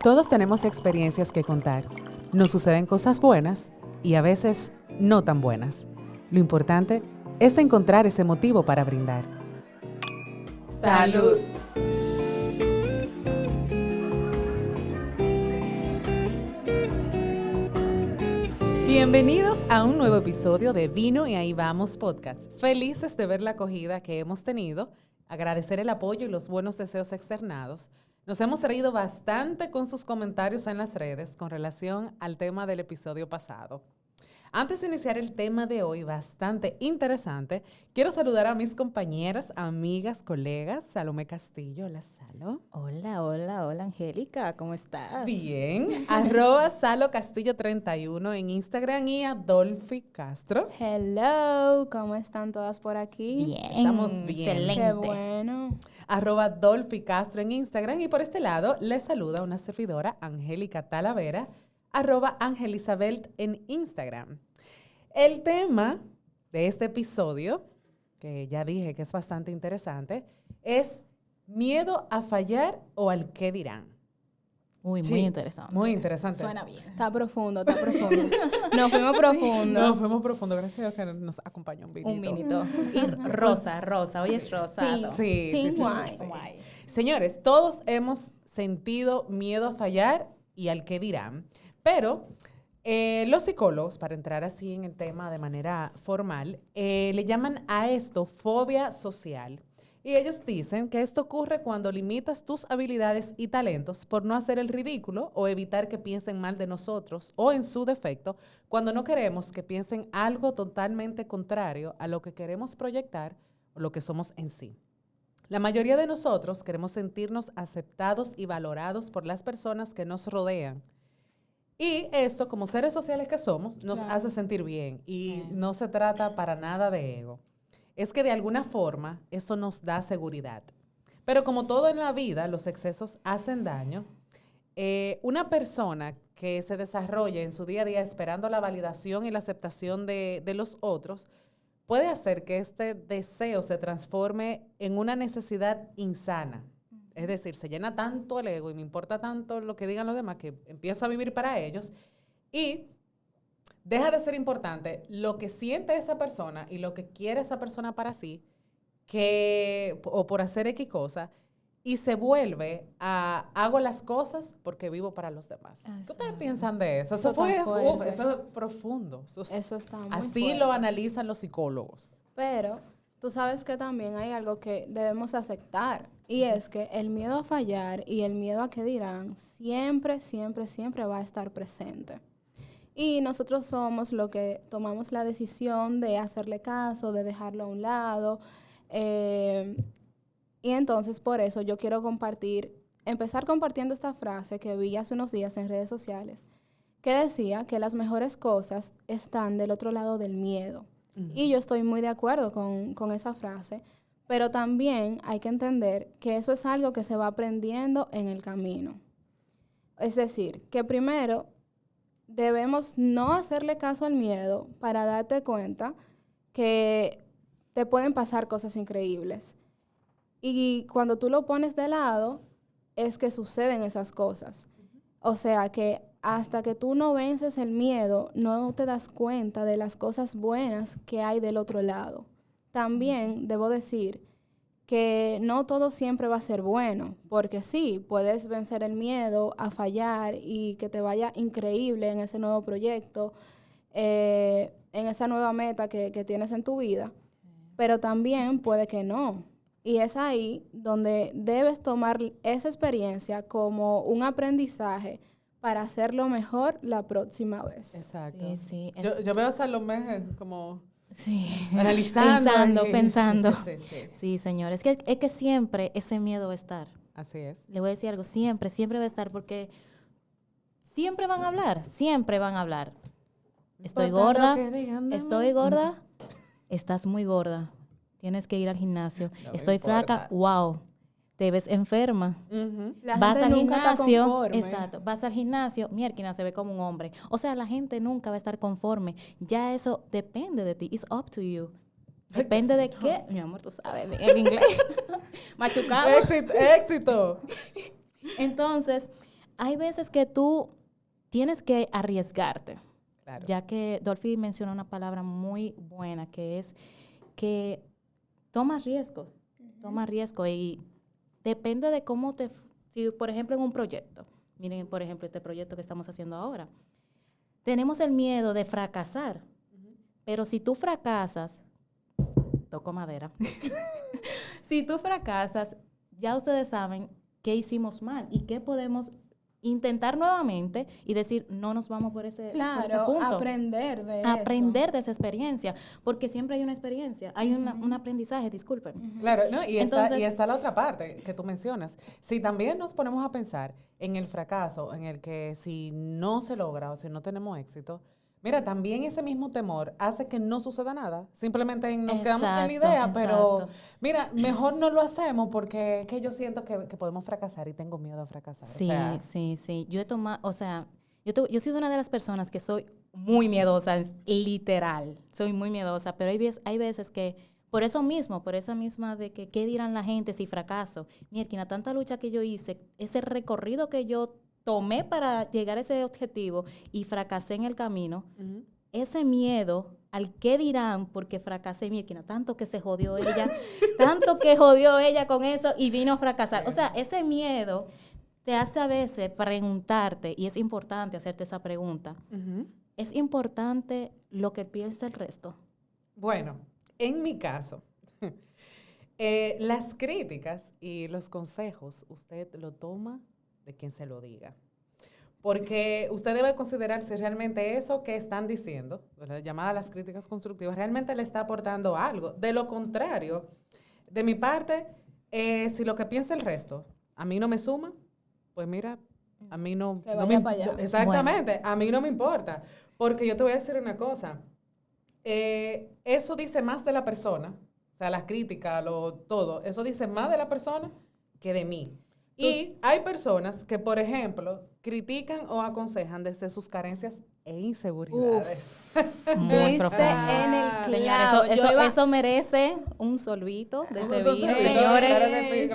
Todos tenemos experiencias que contar. Nos suceden cosas buenas y a veces no tan buenas. Lo importante es encontrar ese motivo para brindar. ¡Salud! Bienvenidos a un nuevo episodio de Vino y Ahí Vamos Podcast. Felices de ver la acogida que hemos tenido, agradecer el apoyo y los buenos deseos externados. Nos hemos reído bastante con sus comentarios en las redes con relación al tema del episodio pasado. Antes de iniciar el tema de hoy, bastante interesante, quiero saludar a mis compañeras, amigas, colegas. Salomé Castillo, hola Salo. Hola, Angélica, ¿cómo estás? Bien, @Salo Castillo 31 en Instagram y Adolfi Castro. Hello, ¿cómo están todas por aquí? Bien, Estamos bien. excelente. Qué bueno. @Dolphy Castro en Instagram y por este lado les saluda una servidora, Angélica Talavera, @Angelisabelt en Instagram. El tema de este episodio, que ya dije que es bastante interesante, es miedo a fallar o al qué dirán. Uy, Sí, muy interesante. Muy interesante. Suena bien. Está profundo. Nos fuimos profundo. No, fuimos profundo. Gracias a Dios que nos acompañó un vinito. Un vinito. Y rosa, hoy es rosado. Sí. Pink wine. Guay. Señores, todos hemos sentido miedo a fallar y al qué dirán, pero los psicólogos, para entrar así en el tema de manera formal, le llaman a esto fobia social. Y ellos dicen que esto ocurre cuando limitas tus habilidades y talentos por no hacer el ridículo o evitar que piensen mal de nosotros o, en su defecto, cuando no queremos que piensen algo totalmente contrario a lo que queremos proyectar o lo que somos en sí. La mayoría de nosotros queremos sentirnos aceptados y valorados por las personas que nos rodean. Y esto, como seres sociales que somos, nos hace sentir bien. Y no se trata para nada de ego. Es que de alguna forma esto nos da seguridad. Pero como todo en la vida, los excesos hacen daño. Una persona que se desarrolla en su día a día esperando la validación y la aceptación de los otros, puede hacer que este deseo se transforme en una necesidad insana. Es decir, se llena tanto el ego y me importa tanto lo que digan los demás que empiezo a vivir para ellos y deja de ser importante lo que siente esa persona y lo que quiere esa persona para sí o por hacer X cosa y se vuelve a hago las cosas porque vivo para los demás. ¿Qué ustedes piensan de eso? Eso es profundo. Eso está muy así fuerte. lo analizan los psicólogos. Pero tú sabes que también hay algo que debemos aceptar. Y es que el miedo a fallar y el miedo a qué dirán siempre va a estar presente. Y nosotros somos los que tomamos la decisión de hacerle caso, de dejarlo a un lado. Y entonces por eso yo quiero empezar compartiendo esta frase que vi hace unos días en redes sociales, que decía que las mejores cosas están del otro lado del miedo. Uh-huh. Y yo estoy muy de acuerdo con esa frase, pero también hay que entender que eso es algo que se va aprendiendo en el camino. Es decir, que primero debemos no hacerle caso al miedo para darte cuenta que te pueden pasar cosas increíbles. Y cuando tú lo pones de lado, es que suceden esas cosas. O sea que hasta que tú no vences el miedo, no te das cuenta de las cosas buenas que hay del otro lado. También debo decir que no todo siempre va a ser bueno, porque sí, puedes vencer el miedo a fallar y que te vaya increíble en ese nuevo proyecto, en esa nueva meta que tienes en tu vida, pero también puede que no. Y es ahí donde debes tomar esa experiencia como un aprendizaje para hacerlo mejor la próxima vez. Exacto. Sí. Yo veo a Salomé como sí. analizando. Pensando. Sí. Sí, señor. Es que siempre ese miedo va a estar. Así es. Le voy a decir algo, siempre va a estar porque siempre van a hablar. Estoy gorda, estás muy gorda. Tienes que ir al gimnasio. No estoy flaca, wow. Te ves enferma. Uh-huh. La Vas gente al nunca está gimnasio. conforme. Exacto. Vas al gimnasio, mierda, se ve como un hombre. O sea, la gente nunca va a estar conforme. Ya eso depende de ti. It's up to you. Depende de qué. Mi amor, tú sabes el inglés. Machucado. Éxito. Entonces, hay veces que tú tienes que arriesgarte. Claro. Ya que Dolphy mencionó una palabra muy buena, que es que tomas riesgo. Tomas riesgo y depende de cómo si por ejemplo en un proyecto, miren por ejemplo este proyecto que estamos haciendo ahora, tenemos el miedo de fracasar, pero si tú fracasas, toco madera, si tú fracasas, ya ustedes saben qué hicimos mal y qué podemos intentar nuevamente y decir, no nos vamos por ese punto. Aprender de eso. Aprender de esa experiencia, porque siempre hay una experiencia, hay un aprendizaje, disculpen. Claro, ¿no? Entonces, Y está la otra parte que tú mencionas. Si también nos ponemos a pensar en el fracaso, en el que si no se logra o si no tenemos éxito, mira, también ese mismo temor hace que no suceda nada. Simplemente nos quedamos en la idea, pero mira, mejor no lo hacemos porque es que yo siento que podemos fracasar y tengo miedo a fracasar. Sí, sí. Yo he tomado, o sea, yo soy una de las personas que soy muy miedosa, literal. Soy muy miedosa, pero hay veces que por eso mismo, por esa misma de que qué dirán la gente si fracaso. Mierda, tanta lucha que yo hice, ese recorrido que yo tomé para llegar a ese objetivo y fracasé en el camino, ese miedo al qué dirán porque fracasé, mierda, tanto que se jodió ella, tanto que jodió ella con eso y vino a fracasar. O sea, ese miedo te hace a veces preguntarte, y es importante hacerte esa pregunta, ¿es importante lo que piensa el resto? Bueno, en mi caso, las críticas y los consejos, usted lo toma de quien se lo diga. Porque usted debe considerar si realmente eso que están diciendo, llamadas las críticas constructivas, realmente le está aportando algo. De lo contrario, de mi parte, si lo que piensa el resto a mí no me suma, pues mira, a mí no... Que vaya para allá. Exactamente, bueno. A mí no me importa. Porque yo te voy a decir una cosa. Eso dice más de la persona, o sea, las críticas, todo, eso dice más de la persona que de mí. Y hay personas que, por ejemplo, critican o aconsejan desde sus carencias e inseguridades. Muy profundo. En el clavo. Señores, eso merece un solvito de este vino, señores. Claro que sí,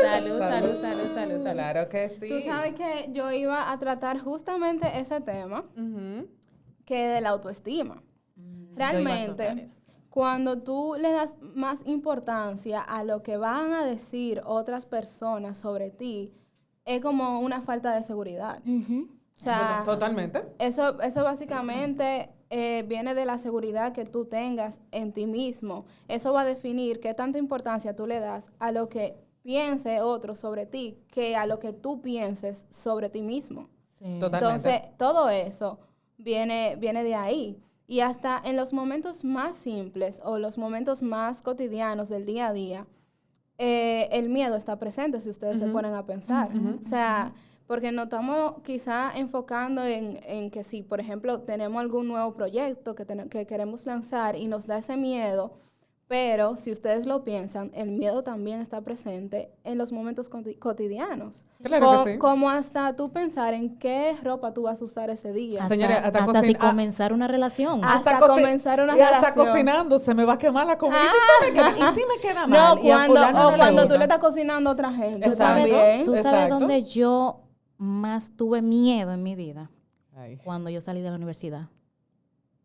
Salud. Claro que sí. Tú sabes que yo iba a tratar justamente ese tema, que de la autoestima. Realmente, cuando tú le das más importancia a lo que van a decir otras personas sobre ti, es como una falta de seguridad. O sea, totalmente. Eso básicamente viene de la seguridad que tú tengas en ti mismo. Eso va a definir qué tanta importancia tú le das a lo que piense otro sobre ti que a lo que tú pienses sobre ti mismo. Sí. Totalmente. Entonces, todo eso viene de ahí. Y hasta en los momentos más simples o los momentos más cotidianos del día a día, el miedo está presente si ustedes se ponen a pensar. O sea, porque nos estamos quizá enfocando en que si, por ejemplo, tenemos algún nuevo proyecto que queremos lanzar y nos da ese miedo, pero si ustedes lo piensan, el miedo también está presente en los momentos cotidianos. Claro que sí. Como hasta tú pensar en qué ropa tú vas a usar ese día. Señores, hasta si comenzar una relación. Hasta comenzar una relación. Hasta cocinando, se me va a quemar la comida. ¿Y si me queda mal? No, cuando tú le estás cocinando a otra gente. ¿Tú sabes dónde yo más tuve miedo en mi vida? Ay. Cuando yo salí de la universidad.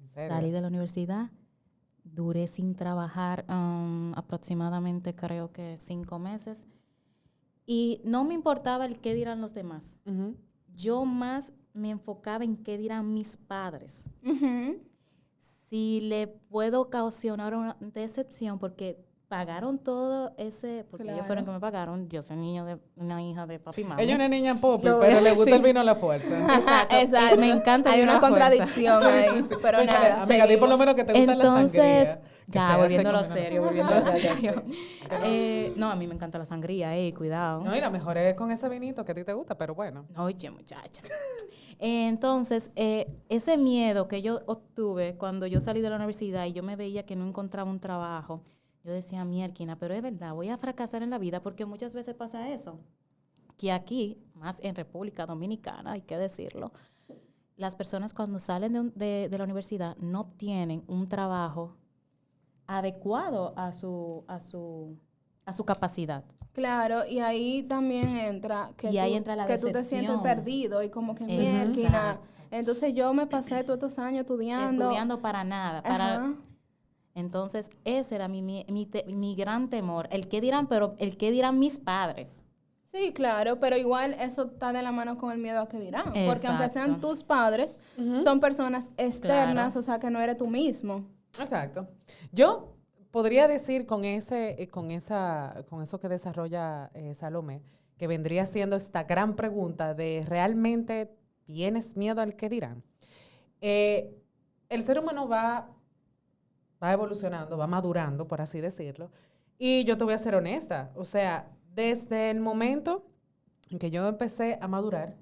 ¿En serio? Salí de la universidad. Duré sin trabajar aproximadamente creo que 5 meses. Y no me importaba el qué dirán los demás. Yo más me enfocaba en qué dirán mis padres. Si le puedo ocasionar una decepción porque pagaron todo ese, porque ellos fueron que me pagaron. Yo soy una hija de papi y mami. Ella es una niña pobre, pero le gusta el vino a la fuerza. Exacto. Me encanta el Hay vino una a la fuerza. contradicción ahí, pero nada. Amiga, di por lo menos que te gusta la sangría. Entonces, ya, volviéndolo serio. No, a mí me encanta la sangría, cuidado. No, y la mejor es con ese vinito que a ti te gusta, pero bueno. Oye, muchacha. Entonces, ese miedo que yo obtuve cuando yo salí de la universidad y yo me veía que no encontraba un trabajo, yo decía, mierda, pero es verdad, voy a fracasar en la vida porque muchas veces pasa eso. Que aquí, más en República Dominicana, hay que decirlo, las personas cuando salen de la universidad no obtienen un trabajo adecuado a su a su capacidad. Claro, y ahí también entra que, Y ahí tú, entra la que tú te sientes decepción. perdido y como que Exacto. mierda. Entonces yo me pasé todos estos años Estudiando para nada. Ajá. Entonces, ese era mi gran temor. El qué dirán, pero el qué dirán mis padres. Sí, claro, pero igual eso está de la mano con el miedo a que dirán. Porque aunque sean Exacto. tus padres, son personas externas, Claro. o sea que no eres tú mismo. Exacto. Yo podría decir con eso que desarrolla Salomé, que vendría siendo esta gran pregunta de ¿realmente tienes miedo al que dirán? El ser humano va evolucionando, va madurando, por así decirlo, y yo te voy a ser honesta, o sea, desde el momento en que yo empecé a madurar,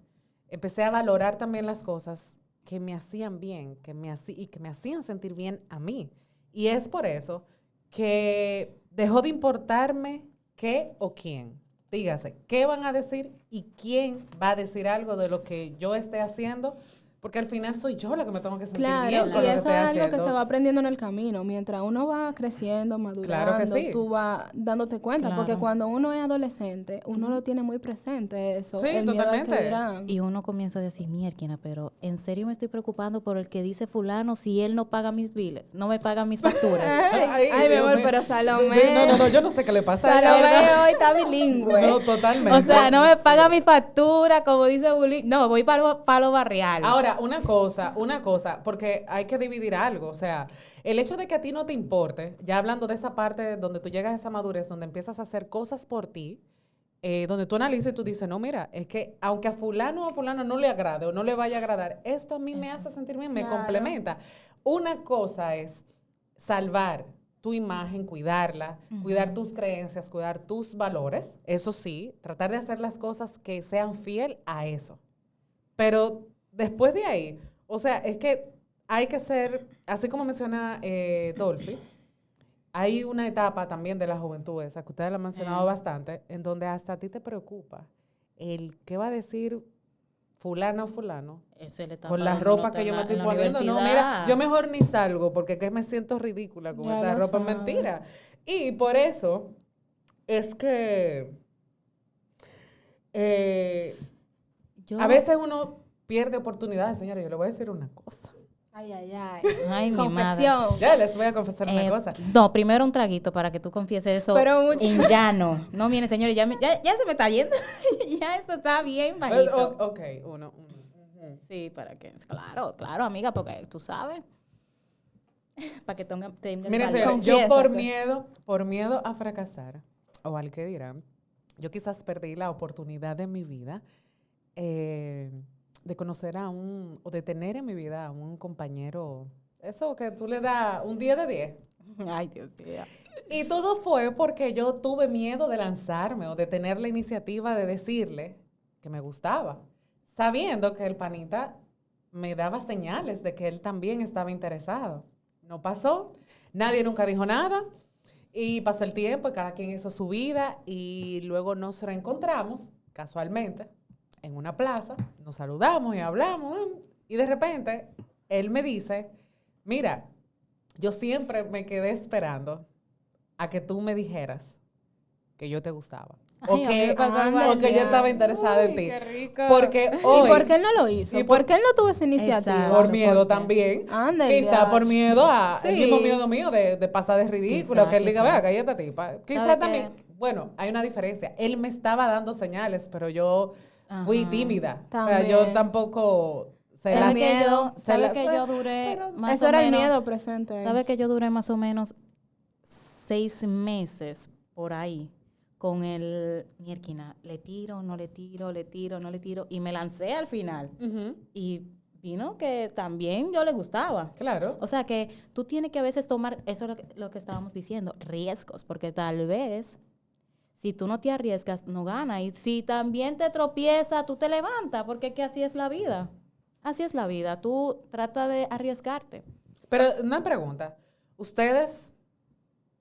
empecé a valorar también las cosas que me hacían bien, y que me hacían sentir bien a mí. Y es por eso que dejó de importarme qué o quién. Dígase, qué van a decir y quién va a decir algo de lo que yo esté haciendo, porque al final soy yo la que me tengo que sentir Claro, bien con y lo que eso estoy es algo que haciendo. se va aprendiendo en el camino. Mientras uno va creciendo, Claro que madurando, sí. tú vas dándote cuenta. Claro. Porque cuando uno es adolescente, uno lo tiene muy presente eso, Sí, el miedo al que totalmente. dirán. Y uno comienza a decir, mierda, pero ¿en serio me estoy preocupando por el que dice fulano si él no paga mis biles, no me paga mis facturas? Ay, mi Dios amor, mío. pero Salomé. No, yo no sé qué le pasa a ella. Salomé hoy está bilingüe. No, totalmente. O sea, no me paga mi factura, como dice Bully. No, voy para lo barrial. Ahora, una cosa, porque hay que dividir algo. O sea, el hecho de que a ti no te importe, ya hablando de esa parte donde tú llegas a esa madurez, donde empiezas a hacer cosas por ti, donde tú analizas y tú dices, no, mira, es que aunque a fulano o a fulano no le agrade o no le vaya a agradar, esto a mí me hace sentir bien, me Claro. complementa. Una cosa es salvar tu imagen, cuidarla, cuidar tus creencias, cuidar tus valores. Eso sí, tratar de hacer las cosas que sean fiel a eso. Pero después de ahí, o sea, es que hay que ser, así como menciona Dolphy, hay una etapa también de la juventud, esa que ustedes la han mencionado bastante, en donde hasta a ti te preocupa el qué va a decir fulano o fulano Esa es la etapa con la donde ropa uno está que yo en me la- estoy en la poniendo. No, mira, universidad. yo mejor ni salgo porque que me siento ridícula con Ya esta lo ropa, es sabes. mentira. Y por eso es que a veces uno pierde oportunidades, señores. Yo le voy a decir una cosa. Ay, ay, ay. Ay, mi madre. Confesión. Ya les voy a confesar una cosa. No, primero un traguito para que tú confieses eso Pero mucho- en llano. No, miren, señores, ya se me está yendo. Ya esto está bien bajito. Ok, uno. Ujú. Sí, para que... Claro, amiga, porque tú sabes. Para que tenga el Miren, valor. señores, yo Confiésate. por miedo a fracasar, o al que dirán, yo quizás perdí la oportunidad de mi vida de conocer o de tener en mi vida a un compañero, eso que tú le das un 10 de 10. Ay, Dios mío. Y todo fue porque yo tuve miedo de lanzarme o de tener la iniciativa de decirle que me gustaba, sabiendo que el panita me daba señales de que él también estaba interesado. No pasó, nadie nunca dijo nada y pasó el tiempo y cada quien hizo su vida y luego nos reencontramos casualmente en una plaza, nos saludamos y hablamos y de repente él me dice, mira, yo siempre me quedé esperando a que tú me dijeras que yo te gustaba. Ay, a mí me pasó algo O que yo así. estaba interesada en Uy, ti. qué rico. Porque ¿Y hoy, por qué él no lo hizo? y ¿Por qué él no tuvo esa iniciativa? Exacto. por miedo ¿por qué? también. Anda, Quizá por miedo a el Sí. mismo miedo mío de pasar de ridículo, Quizá, que él diga, quizás. vea, cállate tipa. Quizá ¿Sabe también, qué? bueno, hay una diferencia. Él me estaba dando señales, pero yo fui Ajá. tímida. O sea, También. yo tampoco se El las... miedo. ¿Sabe que yo duré pero más Eso o era el menos? miedo presente. ahí. ¿Sabe que yo duré más o menos 6 meses por ahí con el mierquina? Le tiro, no le tiro, le tiro, no le tiro. Y me lancé al final. Ujú, Y vino que también yo le gustaba. claro. O sea que tú tienes que a veces tomar, eso es lo que estábamos diciendo, riesgos, porque tal vez si tú no te arriesgas, no ganas. Y si también te tropiezas, tú te levantas, porque es que así es la vida. Así es la vida. Tú trata de arriesgarte. Pero una pregunta. ¿Ustedes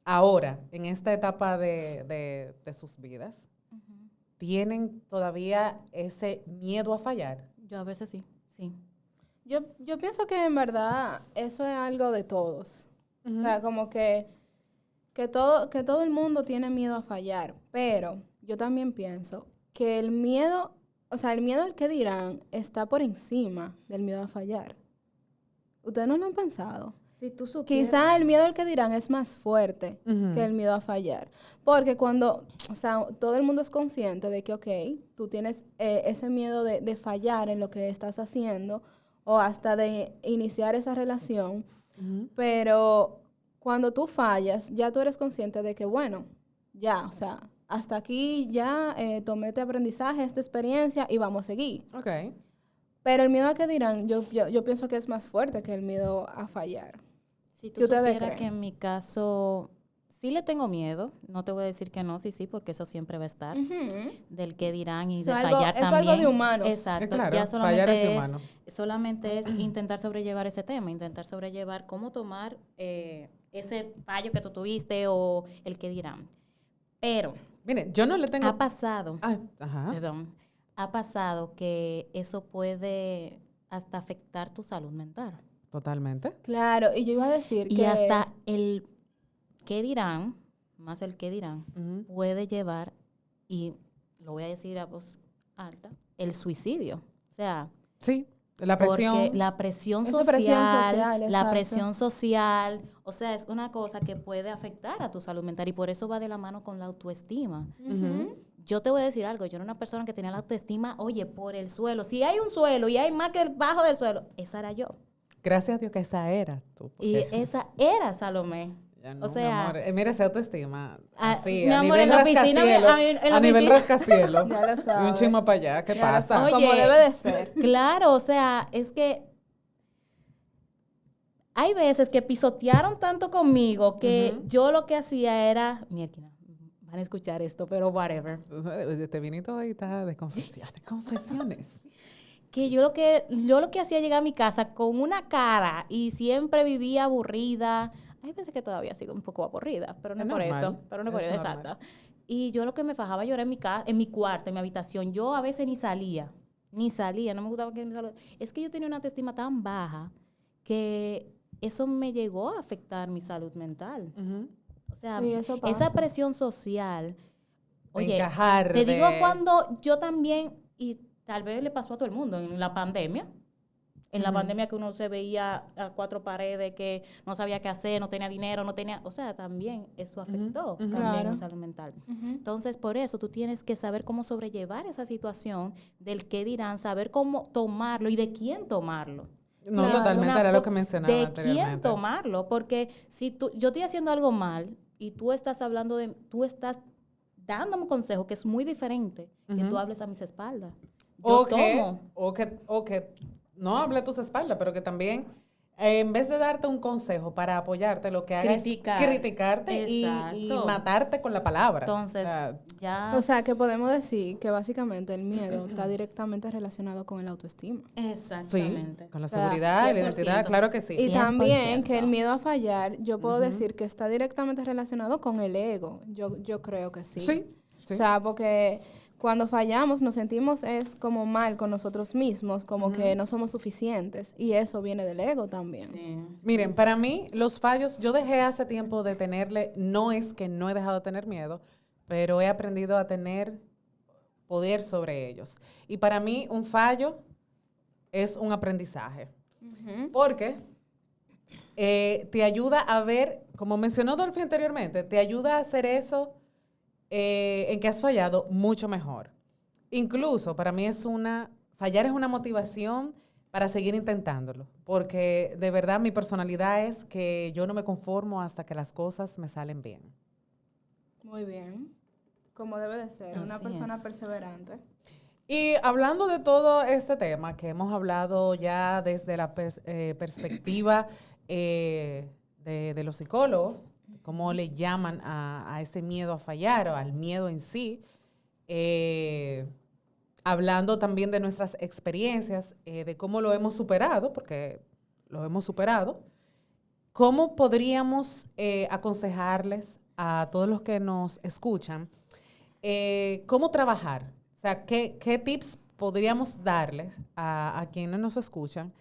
ahora, en esta etapa de sus vidas, tienen todavía ese miedo a fallar? Yo a veces sí, sí. Yo pienso que en verdad eso es algo de todos. O sea, como que que todo el mundo tiene miedo a fallar, pero yo también pienso que el miedo, o sea, el miedo al que dirán está por encima del miedo a fallar. ¿Ustedes no lo han pensado? Si tú supieras. Quizá el miedo al que dirán es más fuerte Ujú. que el miedo a fallar. Porque cuando, o sea, todo el mundo es consciente de que, ok, tú tienes ese miedo de fallar en lo que estás haciendo o hasta de iniciar esa relación, Ujú. pero cuando tú fallas, ya tú eres consciente de que, bueno, ya, o sea, hasta aquí ya tomé este aprendizaje, esta experiencia y vamos a seguir. Ok. Pero el miedo a que dirán, yo pienso que es más fuerte que el miedo a fallar. Si tú ¿Qué ustedes supieras creen? que en mi caso sí le tengo miedo, no te voy a decir que no, sí, porque eso siempre va a estar, Ujú. del que dirán y Eso de es algo- fallar eso es también. algo de humanos. Exacto, Claro, ya fallar es de solamente humano. solamente es intentar sobrellevar ese tema, intentar sobrellevar cómo tomar ese fallo que tú tuviste o el que dirán. Pero Mire, yo no le tengo... ha pasado, Ay, ajá. perdón, ha pasado que eso puede hasta afectar tu salud mental. Totalmente. Claro, y yo iba a decir Y que... hasta el qué dirán, más el qué dirán, Ujú. puede llevar, y lo voy a decir a voz alta, el suicidio. O sea, Sí, la presión. porque la presión Eso social, es presión social, la exacto. presión social, o sea, es una cosa que puede afectar a tu salud mental y por eso va de la mano con la autoestima. Ujú. Yo te voy a decir algo, yo era una persona que tenía la autoestima, oye, por el suelo. Si hay un suelo y hay más que el bajo del suelo, esa era yo. Gracias a Dios que esa era tú. Y porque esa era Salomé. ya no, o sea, mi amor. Mira esa autoestima. Así, mi a amor, nivel en la oficina, rascacielos. en la A nivel oficina. rascacielos. Ya lo Y un sabes. chismo para allá. ¿Qué Ya lo pasa? sabes, Oye, como debe de ser. Claro, o sea, es que hay veces que pisotearon tanto conmigo que Ujú. yo lo que hacía era, mierda, van a escuchar esto, pero whatever. Este vinito ahí está de confesiones. Confesiones. Que yo lo que hacía llegar a mi casa con una cara y siempre vivía aburrida. Hay veces que todavía sigo un poco aburrida, pero no Es por normal, eso, pero no por es eso, normal. exacto. Y yo lo que me fajaba a llorar en mi casa, en mi cuarto, en mi habitación. Yo a veces ni salía, no me gustaba que me saludara. Es que yo tenía una autoestima tan baja que eso me llegó a afectar mi salud mental. Ujú. O sea, Sí, eso esa pasa. presión social. De Oye, encajar, te digo de- cuando yo también, y tal vez le pasó a todo el mundo en la pandemia. En la Ujú. pandemia que uno se veía a cuatro paredes, que no sabía qué hacer, no tenía dinero, no tenía... O sea, también eso afectó ujú. también Claro. la salud mental. Ujú. Entonces, por eso tú tienes que saber cómo sobrellevar esa situación del qué dirán, saber cómo tomarlo y de quién tomarlo. No, Claro. totalmente, era lo que mencionaba ¿De anteriormente. quién tomarlo? Porque si yo estoy haciendo algo mal y tú estás hablando tú estás dándome un consejo que es muy diferente que tú Ujú. hables a mis espaldas. Yo tomo. O que no hable a tus espaldas, pero que también, en vez de darte un consejo para apoyarte, lo que haga Criticar. es criticarte y Exacto. matarte con la palabra. Entonces, O sea, ya... O sea, que podemos decir que básicamente el miedo está directamente relacionado con el autoestima. sí, Exactamente. con la O sea, seguridad y la identidad, 100%. claro que sí. Y también que el 100%. miedo a fallar, yo puedo Ujú. decir que está directamente relacionado con el ego. Yo creo que sí. Sí, sí. O sea, porque cuando fallamos nos sentimos es como mal con nosotros mismos, como que no somos suficientes. Y eso viene del ego también. Sí. Miren, para mí, los fallos, yo dejé hace tiempo de tenerle, no es que no he dejado de tener miedo, pero he aprendido a tener poder sobre ellos. Y para mí, un fallo es un aprendizaje. Ujú. Porque te ayuda a ver, como mencionó Dolphy anteriormente, te ayuda a hacer eso en que has fallado mucho mejor. Incluso para mí fallar es una motivación para seguir intentándolo, porque de verdad mi personalidad es que yo no me conformo hasta que las cosas me salen bien. Muy bien. Como debe de ser, una Así persona es. perseverante. Y hablando de todo este tema que hemos hablado ya desde la perspectiva de los psicólogos, cómo le llaman a ese miedo a fallar o al miedo en sí, hablando también de nuestras experiencias, de cómo lo hemos superado, porque lo hemos superado, ¿cómo podríamos aconsejarles a todos los que nos escuchan cómo trabajar? O sea, ¿qué tips podríamos darles a quienes nos escuchan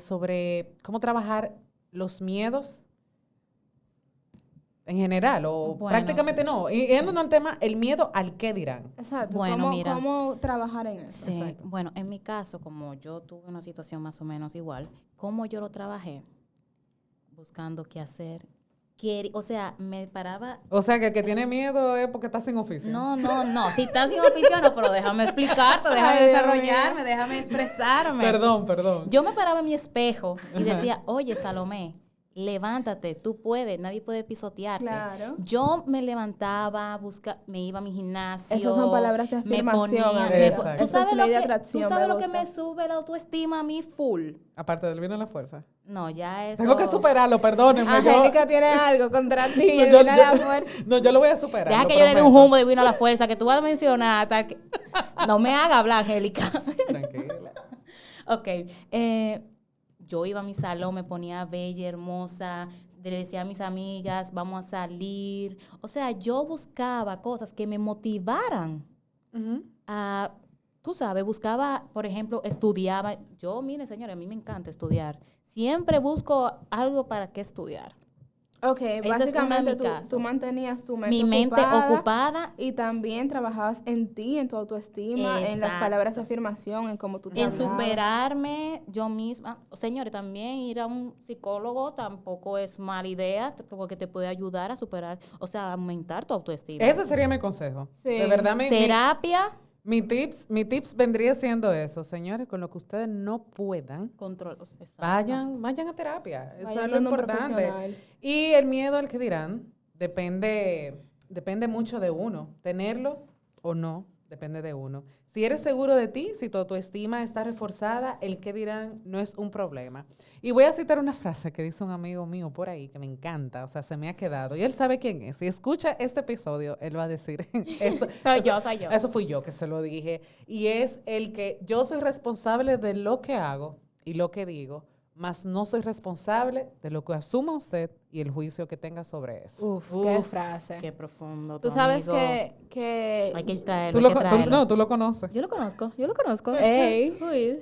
sobre cómo trabajar los miedos en general, o Bueno. prácticamente no. Y yéndonos al tema, el miedo al qué dirán. Exacto. Bueno, mira. ¿Cómo trabajar en eso? Sí, Exacto. bueno, en mi caso, como yo tuve una situación más o menos igual, ¿cómo yo lo trabajé? Buscando qué hacer. O sea, me paraba... O sea, que el que tiene miedo es porque está sin oficio. No, si estás sin oficio, no, pero déjame explicarte, déjame Ay, Dios desarrollarme, déjame expresarme. Perdón. Yo me paraba en mi espejo y decía, oye, Salomé, levántate, tú puedes, nadie puede pisotearte. Claro. Yo me levantaba, me iba a mi gimnasio. Esas son palabras de me afirmación, ponía- amiga. me Exacto. po- Eso ¿Tú es sabes, ley de lo atracción, tú sabes me lo que gusta. me sube la autoestima a mí full? Aparte del bien a la fuerza. No, ya eso... Tengo que superarlo, perdónenme. Angélica tiene algo contra ti, No, el yo- vino a yo- la fuerza. no, yo lo voy a superar. Deja lo que yo le dé un prometo. humo de vino a la fuerza, que tú vas a mencionar. No me haga hablar, Angélica. Tranquila. Ok. Yo iba a mi salón, me ponía bella, hermosa, le decía a mis amigas, vamos a salir. O sea, yo buscaba cosas que me motivaran Ujú. a, tú sabes, buscaba, por ejemplo, estudiaba. Yo, mire, señores, a mí me encanta estudiar. Siempre busco algo para qué estudiar. Ok, es básicamente mi caso. tú mantenías tu mente Mi mente ocupada y también trabajabas en ti, en tu autoestima, en las Exacto. palabras de afirmación, en cómo tú te en hablabas. superarme yo misma. Señores, también ir a un psicólogo tampoco es mala idea porque te puede ayudar a superar, o sea, a aumentar tu autoestima. Ese sería mi consejo. Sí. De verdad, Terapia, mi tips vendría siendo eso, señores, con lo que ustedes no puedan, control. Exacto. vayan a terapia. Eso Vayan es lo donde un importante. profesional. Y el miedo al que dirán depende mucho de uno. Tenerlo o no, depende de uno. Si eres seguro de ti, si tu autoestima está reforzada, el que dirán no es un problema. Y voy a citar una frase que dice un amigo mío por ahí que me encanta, o sea, se me ha quedado. Y él sabe quién es. Si escucha este episodio, él va a decir eso. Soy yo. Eso fui yo que se lo dije. Y es el que yo soy responsable de lo que hago y lo que digo, mas no soy responsable de lo que asuma usted y el juicio que tenga sobre eso. Uf, qué frase. Qué profundo. Tú tu sabes amigo. que Hay que Tú traerlo, lo, hay que tú- traerlo. no, tú lo conoces. Yo lo conozco. Ey. Uy.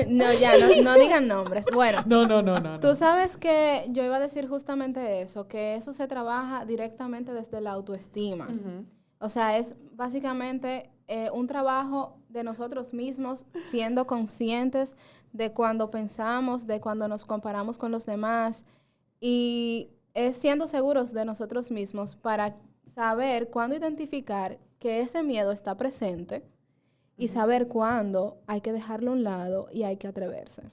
no, ya, no digan nombres. Bueno, No. tú sabes que yo iba a decir justamente eso, que eso se trabaja directamente desde la autoestima. Ujú. O sea, es básicamente un trabajo de nosotros mismos, siendo conscientes de cuando pensamos, de cuando nos comparamos con los demás, y es siendo seguros de nosotros mismos para saber cuándo identificar que ese miedo está presente y saber cuándo hay que dejarlo a un lado y hay que atreverse.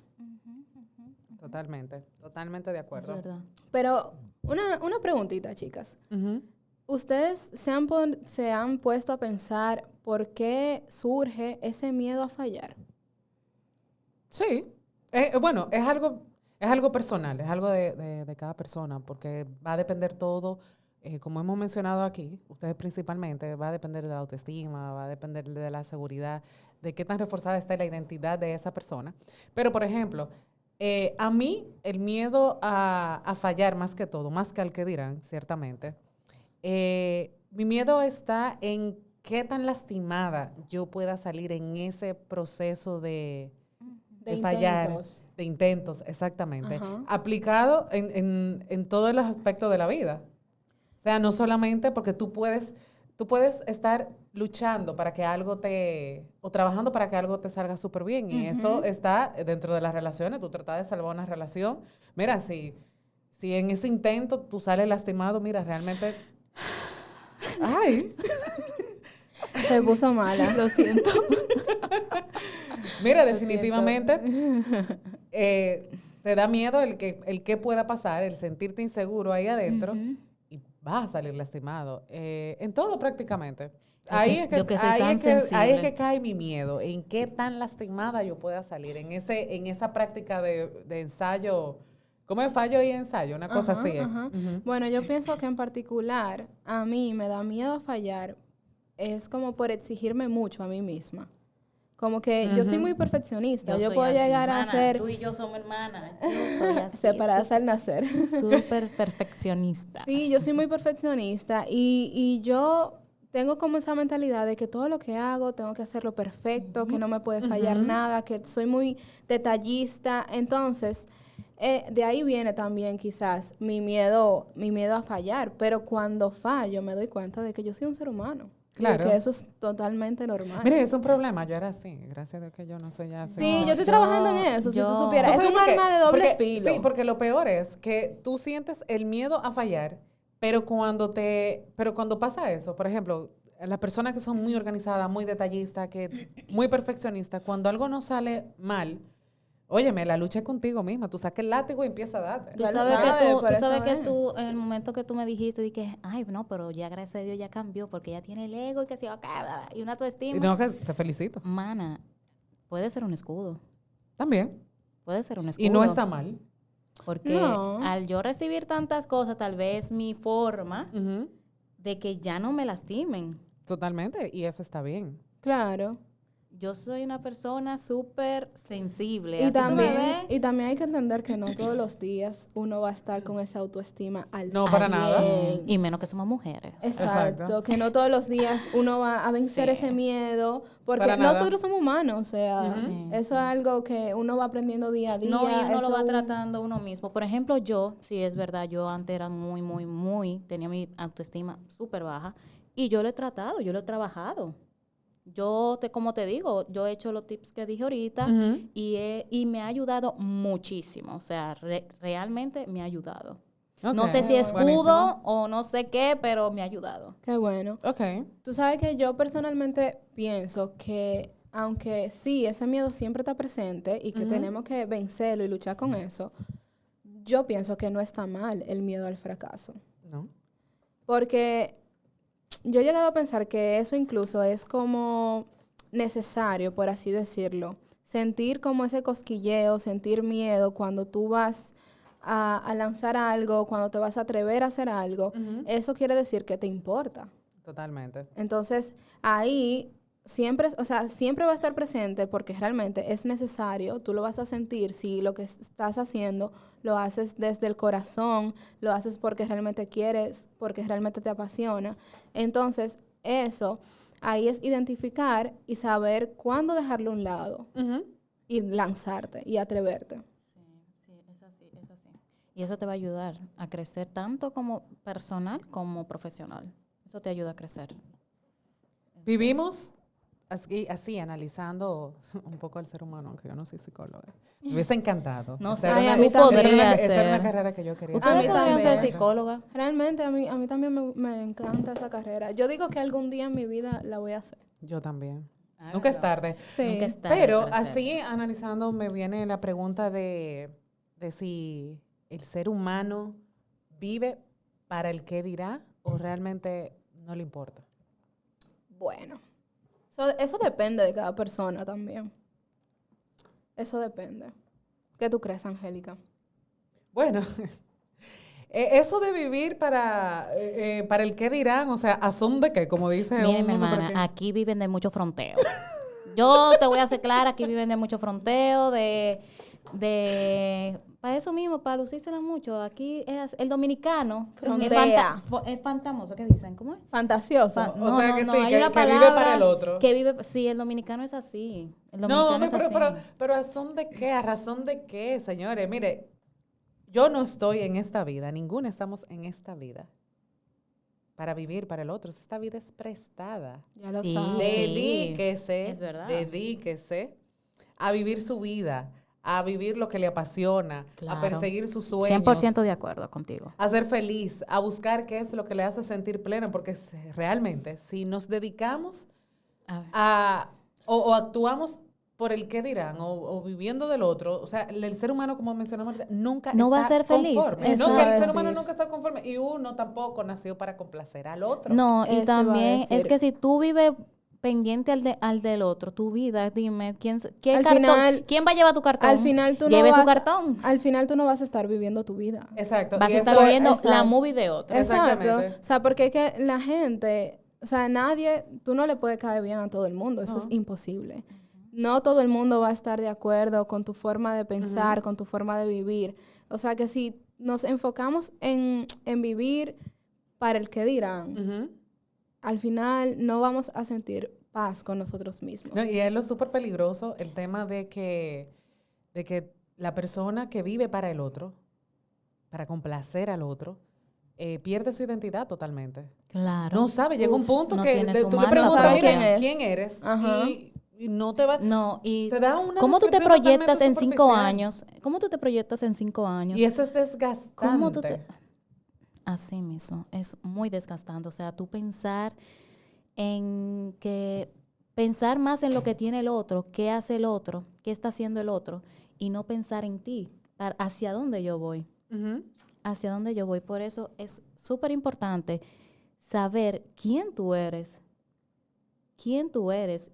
Totalmente de Es acuerdo. verdad. Pero una preguntita, chicas. Ujú. ¿Ustedes se han puesto a pensar por qué surge ese miedo a fallar? Sí. Bueno, es algo personal, es algo de cada persona, porque va a depender todo, como hemos mencionado aquí, ustedes principalmente, va a depender de la autoestima, va a depender de la seguridad, de qué tan reforzada está la identidad de esa persona. Pero, por ejemplo, a mí el miedo a fallar más que todo, más que al que dirán, ciertamente, mi miedo está en qué tan lastimada yo pueda salir en ese proceso de fallar, intentos. de intentos, exactamente, Ajá. aplicado en todos los aspectos de la vida. O sea, no solamente porque tú puedes estar luchando para que algo o trabajando para que algo te salga súper bien, y eso está dentro de las relaciones, tú tratas de salvar una relación. Mira, si en ese intento tú sales lastimado, mira, realmente... ¡Ay! Se puso mala. Lo siento. Mira, definitivamente te da miedo el que pueda pasar, el sentirte inseguro ahí adentro y vas a salir lastimado. En todo prácticamente. Ahí es yo que soy tan ahí es sensible. que cae mi miedo, en qué tan lastimada yo pueda salir, en esa práctica de ensayo. ¿Cómo es fallo y ensayo? Una cosa Ajá, así. ajá. Ujú. Bueno, yo pienso que en particular a mí me da miedo a fallar. Es como por exigirme mucho a mí misma. Como que yo soy muy perfeccionista. Yo soy puedo así, llegar a hermana. ser Tú y yo somos hermanas. Yo soy así. separadas al nacer. Súper perfeccionista. Sí, yo soy muy perfeccionista y yo tengo como esa mentalidad de que todo lo que hago tengo que hacerlo perfecto, que no me puede fallar nada, que soy muy detallista. Entonces, de ahí viene también quizás mi miedo a fallar, pero cuando fallo me doy cuenta de que yo soy un ser humano. Claro. Y que eso es totalmente normal. Mire, es un problema. Yo era así. Gracias a Dios que yo no soy así. Sí, No, yo estoy trabajando en eso, si tú supieras. ¿Tú Es sabes un por qué? arma de doble Porque- filo. Sí, porque lo peor es que tú sientes el miedo a fallar, pero cuando pasa eso, por ejemplo, las personas que son muy organizadas, muy detallistas, muy perfeccionistas, cuando algo no sale mal, óyeme, la lucha es contigo misma. Tú sacas el látigo y empiezas a darte. Tú Ya lo sabes sabes, que tú, por tú eso sabes que es. tú, en el momento que tú me dijiste, dije, ay, no, pero ya gracias a Dios ya cambió, porque ya tiene el ego y que se va y una Y autoestima. no, que te felicito. Mana, puede ser un escudo. También. Puede ser un escudo. Y no está mal. Porque No. al yo recibir tantas cosas, tal vez mi forma Ujú. de que ya no me lastimen. Totalmente. Y eso está bien. Claro. Yo soy una persona súper sensible. Y así tú me también, ves, y también hay que entender que no todos los días uno va a estar con esa autoestima al No, para 100. nada. y menos que somos mujeres. Exacto, Exacto. que no todos los días uno va a vencer Sí. ese miedo, porque Para nada. nosotros somos humanos, o sea, Ujú. Sí, eso es algo que uno va aprendiendo día a día. No, y uno lo eso va un- tratando uno mismo. Por ejemplo, yo, sí es verdad, yo antes era tenía mi autoestima súper baja y yo lo he tratado, yo lo he trabajado. Como te digo, yo he hecho los tips que dije ahorita Ujú. y me ha ayudado muchísimo. O sea, realmente me ha ayudado. Ok. No sé si escudo Buenísimo. o no sé qué, pero me ha ayudado. Qué bueno. Ok. Tú sabes que yo personalmente pienso que aunque sí, ese miedo siempre está presente y que Ujú. tenemos que vencerlo y luchar con eso, yo pienso que no está mal el miedo al fracaso. No. Porque yo he llegado a pensar que eso incluso es como necesario, por así decirlo. Sentir como ese cosquilleo, sentir miedo cuando tú vas a lanzar algo, cuando te vas a atrever a hacer algo, Ujú. eso quiere decir que te importa. Totalmente. Entonces, ahí siempre, o sea, siempre va a estar presente porque realmente es necesario, tú lo vas a sentir si lo que estás haciendo lo haces desde el corazón, lo haces porque realmente quieres, porque realmente te apasiona. Entonces, eso, ahí es identificar y saber cuándo dejarlo a un lado Ujú. y lanzarte y atreverte. Sí, es así, es así. Y eso te va a ayudar a crecer tanto como personal como profesional. Eso te ayuda a crecer. Vivimos así, analizando un poco al ser humano, aunque yo no soy psicóloga. Me hubiese encantado. No sé, Esa era Ay, una- a mí tú también. podrías esa era una ser. carrera que yo quería Ustedes A mí podrían ser también. psicóloga. Realmente a mí también me encanta esa carrera. Yo digo que algún día en mi vida la voy a hacer. Yo también. Ah, Nunca es no. tarde. Sí. Nunca es tarde Pero para así, hacerlo. analizando, me viene la pregunta de si el ser humano vive para el qué dirá o realmente no le importa. Bueno, eso depende de cada persona también. Eso depende. ¿Qué tú crees, Angélica? Bueno, eso de vivir para el qué dirán, o sea, ¿a son de qué? Como dice Mire, un mi hombre por hermana, aquí. aquí viven de mucho fronteo. Yo te voy a hacer clara, aquí viven de mucho fronteo, para eso mismo, para lucírsela mucho. Aquí el dominicano Frontea. es fantamoso, ¿qué dicen? ¿Cómo es? Fantasioso. O sea que sí, hay que una vive palabra para el otro. Que vive, sí, el dominicano es así. El No, dominicano hombre, es pero, así. pero ¿a son de qué? ¿A razón de qué, señores? Mire, yo no estoy en esta vida, ninguna estamos en esta vida para vivir para el otro. Esta vida es prestada. Ya lo Sí, sabes. Dedíquese, es verdad. dedíquese a vivir su vida, a vivir lo que le apasiona, a Claro. perseguir sus sueños. 100% de acuerdo contigo. A ser feliz, a buscar qué es lo que le hace sentir pleno, porque realmente si nos dedicamos A ver. o actuamos por el qué dirán o viviendo del otro, o sea, el ser humano, como mencionamos ahorita, nunca No va a está ser feliz, conforme. eso No, iba que a el ser humano decir. nunca está conforme y uno tampoco nació para complacer al otro. No, Eso y iba a también es decir. que si tú vives pendiente al del otro, tu vida, dime, ¿qué Al cartón? final- ¿Quién va a llevar tu cartón? Al final tú no Lleve vas su cartón. Al final tú no vas a estar viviendo tu vida. Exacto. Vas y a estar eso es- viviendo la exacto. movie de otro. Exactamente. Exacto. O sea, porque es que la gente, o sea, tú no le puedes caer bien a todo el mundo, eso es No. imposible. No todo el mundo va a estar de acuerdo con tu forma de pensar, con tu forma de vivir. O sea, que si nos enfocamos en vivir para el que dirán, Ujú. al final no vamos a sentir paz con nosotros mismos. No, y es lo súper peligroso el tema de que la persona que vive para el otro, para complacer al otro, pierde su identidad totalmente. Claro. No sabe, llega un punto no que tiene su tú le marca preguntas, propia. mira, ¿quién eres? Ajá. Y no te va... No, y Te da una ¿cómo tú te descripción proyectas en totalmente 5 superficial. años? ¿Cómo tú te proyectas en 5 años? Y eso es desgastante. ¿Cómo tú te...? Así mismo, es muy desgastante. O sea, tú pensar pensar más en lo que tiene el otro, qué hace el otro, qué está haciendo el otro, y no pensar en ti, hacia dónde yo voy, Ujú. hacia dónde yo voy. Por eso es súper importante saber quién tú eres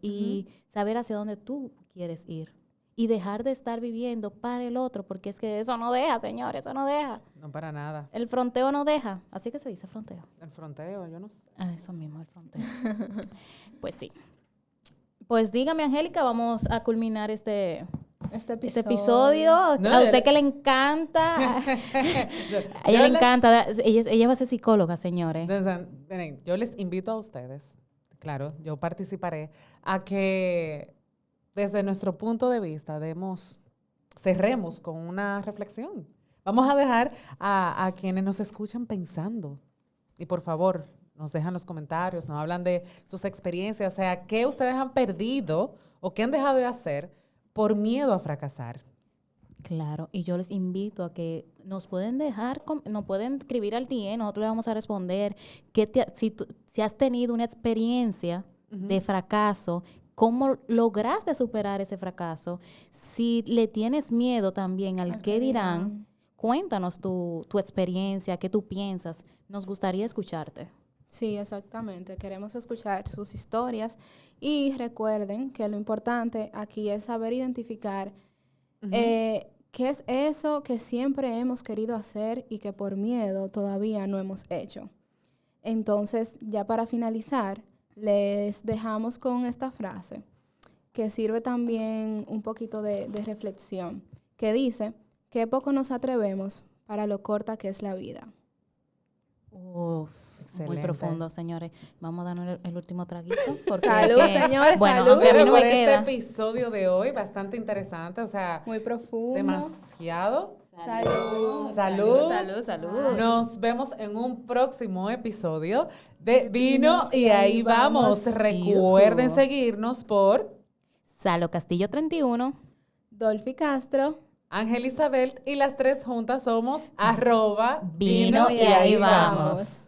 y saber hacia dónde tú quieres ir. Y dejar de estar viviendo para el otro, porque es que eso no deja, señores, eso no deja. No para nada. El fronteo no deja. Así que se dice fronteo. El fronteo, yo no sé. Ah, eso mismo, el fronteo. Pues sí. Pues dígame, Angélica, vamos a culminar este episodio. No, A usted que le encanta. A ella le encanta. Ella va a ser psicóloga, señores. Miren, yo les invito a ustedes, claro, yo participaré, a que desde nuestro punto de vista cerremos con una reflexión. Vamos a dejar a quienes nos escuchan pensando. Y por favor, nos dejan los comentarios, nos hablan de sus experiencias, o sea, qué ustedes han perdido o qué han dejado de hacer por miedo a fracasar. Claro, y yo les invito a que nos pueden nos pueden escribir al DM, nosotros les vamos a responder si has tenido una experiencia de fracaso, cómo lograste superar ese fracaso. Si le tienes miedo también al qué dirán, cuéntanos tu experiencia, qué tú piensas. Nos gustaría escucharte. Sí, exactamente. Queremos escuchar sus historias y recuerden que lo importante aquí es saber identificar qué es eso que siempre hemos querido hacer y que por miedo todavía no hemos hecho. Entonces, ya para finalizar, les dejamos con esta frase que sirve también un poquito de reflexión, que dice que poco nos atrevemos para lo corta que es la vida. Muy profundo, señores. Vamos a darnos el último traguito. Porque Salud, señores, bueno, salud. aunque a mí no por me este queda. episodio de hoy, bastante interesante, o sea, Muy profundo. demasiado. Salud. Salud. Nos vemos en un próximo episodio de Vino y ahí vamos. Recuerden seguirnos por Salo Castillo 31. Dolphy Castro. Ángel Isabel y las tres juntas somos @. Vino y ahí vamos.